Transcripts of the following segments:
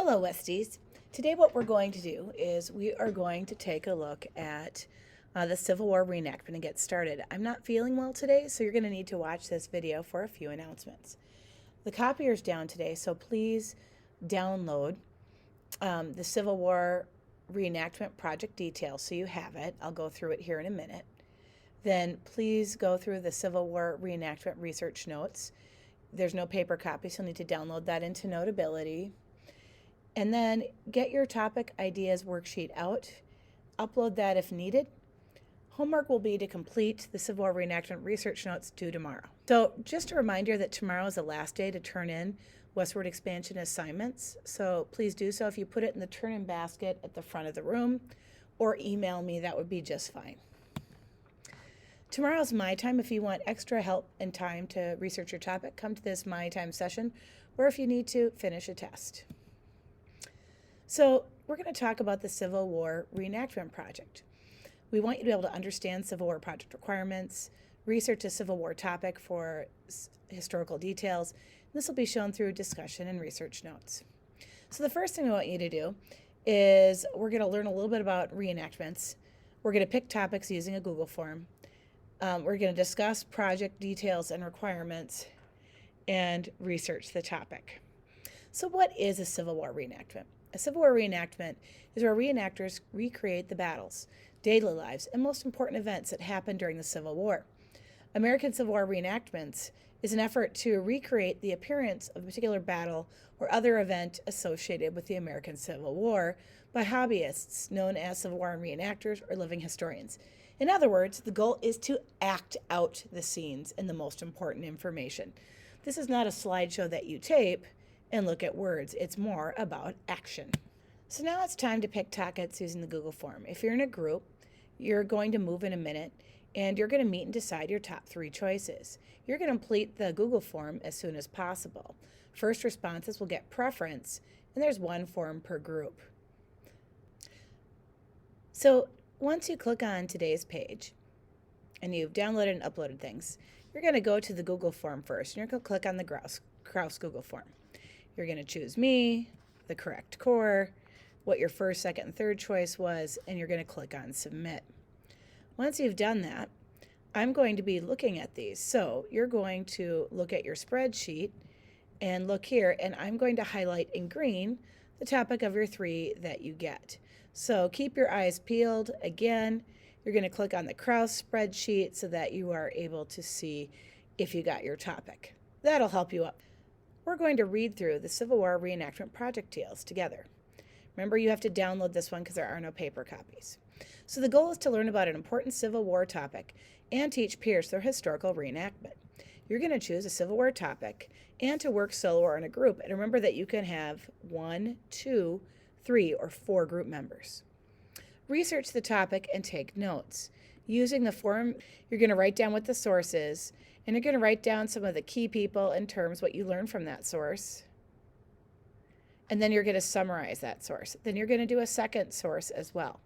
Hello, Westies. Today what we're going to do is we are going to take a look at the Civil War reenactment and get started. I'm not feeling well today, so you're going to need to watch this video for a few announcements. The copier's down today, so please download the Civil War reenactment project details so you have it. I'll go through it here in a minute. Then please go through the Civil War reenactment research notes. There's no paper copy, so you'll need to download that into Notability. And then get your topic ideas worksheet out. Upload that if needed. Homework will be to complete the Civil War reenactment research notes due tomorrow. So just a reminder that tomorrow is the last day to turn in westward expansion assignments. So please do so. If you put it in the turn-in basket at the front of the room or email me, that would be just fine. Tomorrow's My Time. If you want extra help and time to research your topic, come to this My Time session, or if you need to, finish a test. So we're going to talk about the Civil War reenactment project. We want you to be able to understand Civil War project requirements, research a Civil War topic for historical details. This will be shown through discussion and research notes. So the first thing we want you to do is we're going to learn a little bit about reenactments. We're going to pick topics using a Google form. We're going to discuss project details and requirements and research the topic. So what is a Civil War reenactment? A Civil War reenactment is where reenactors recreate the battles, daily lives, and most important events that happened during the Civil War. American Civil War reenactments is an effort to recreate the appearance of a particular battle or other event associated with the American Civil War by hobbyists known as Civil War reenactors or living historians. In other words, the goal is to act out the scenes and the most important information. This is not a slideshow that you tape and look at words. It's more about action. So now it's time to pick topics using the Google form. If you're in a group, you're going to move in a minute and you're going to meet and decide your top 3 choices. You're going to complete the Google form as soon as possible. First responses will get preference, and there's 1 form per group. So once you click on today's page and you've downloaded and uploaded things, you're going to go to the Google form first, and you're going to click on the Kraus Google form. You're going to choose me, the correct core, what your first, second, and third choice was, and you're going to click on submit. Once you've done that, I'm going to be looking at these. So you're going to look at your spreadsheet and look here, and I'm going to highlight in green the topic of your 3 that you get. So keep your eyes peeled. Again, you're going to click on the Kraus spreadsheet so that you are able to see if you got your topic. That'll help you up. We're going to read through the Civil War reenactment project deals together. Remember, you have to download this one because there are no paper copies. So the goal is to learn about an important Civil War topic and teach peers their historical reenactment. You're going to choose a Civil War topic and to work solo or in a group. And remember that you can have 1, 2, 3, or 4 group members. Research the topic and take notes. Using the form, you're going to write down what the source is, and you're going to write down some of the key people and terms, what you learned from that source. And then you're going to summarize that source. Then you're going to do a second source as well.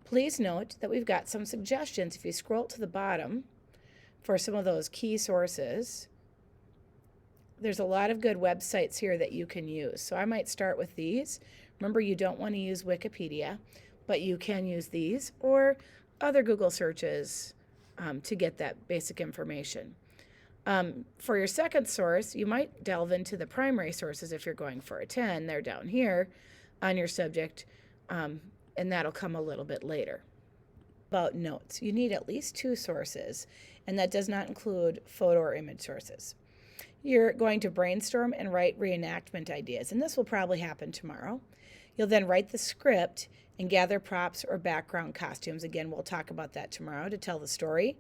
Please note that we've got some suggestions. If you scroll to the bottom for some of those key sources, there's a lot of good websites here that you can use. So I might start with these. Remember, you don't want to use Wikipedia, but you can use these or other Google searches to get that basic information. For your second source, you might delve into the primary sources if you're going for a 10. They're down here on your subject, and that'll come a little bit later. About notes, you need at least 2 sources, and that does not include photo or image sources. You're going to brainstorm and write reenactment ideas, and this will probably happen tomorrow. You'll then write the script and gather props or background costumes. Again, we'll talk about that tomorrow to tell the story.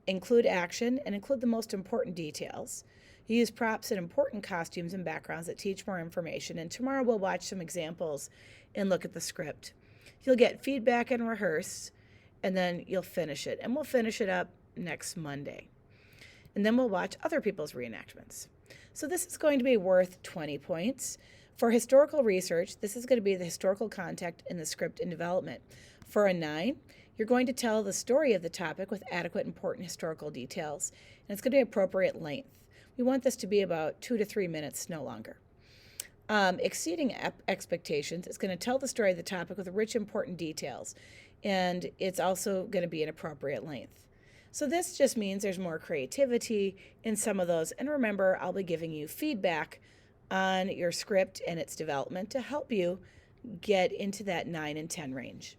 Include action and include the most important details. You use props and important costumes and backgrounds that teach more information. And tomorrow we'll watch some examples and look at the script. You'll get feedback and rehearse, and then you'll finish it. And we'll finish it up next Monday. And then we'll watch other people's reenactments. So this is going to be worth 20 points. For historical research, this is going to be the historical context in the script and development. For a 9, you're going to tell the story of the topic with adequate important historical details, and it's going to be appropriate length. We want this to be about 2 to 3 minutes, no longer. Exceeding expectations, it's going to tell the story of the topic with rich, important details, and it's also going to be an appropriate length. So this just means there's more creativity in some of those. And remember, I'll be giving you feedback on your script and its development to help you get into that 9 and 10 range.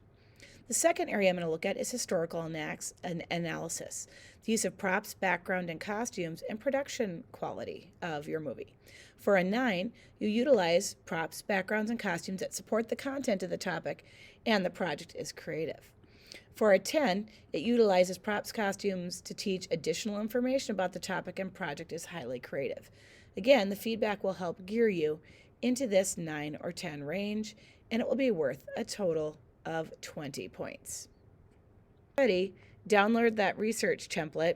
The second area I'm going to look at is historical analysis, the use of props, background, and costumes, and production quality of your movie. For a 9, you utilize props, backgrounds, and costumes that support the content of the topic, and the project is creative. For a 10, it utilizes props, costumes to teach additional information about the topic, and project is highly creative. Again, the feedback will help gear you into this 9 or 10 range, and it will be worth a total of 20 points. Ready? Download that research template.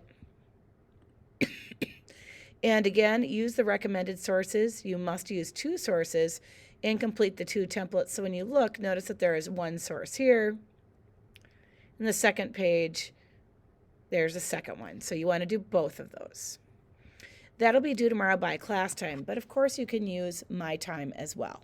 And again, use the recommended sources. You must use 2 sources and complete the 2 templates. So when you look, notice that there is 1 source here. In the second page, there's a second one. So you want to do both of those. That'll be due tomorrow by class time, but of course you can use my time as well.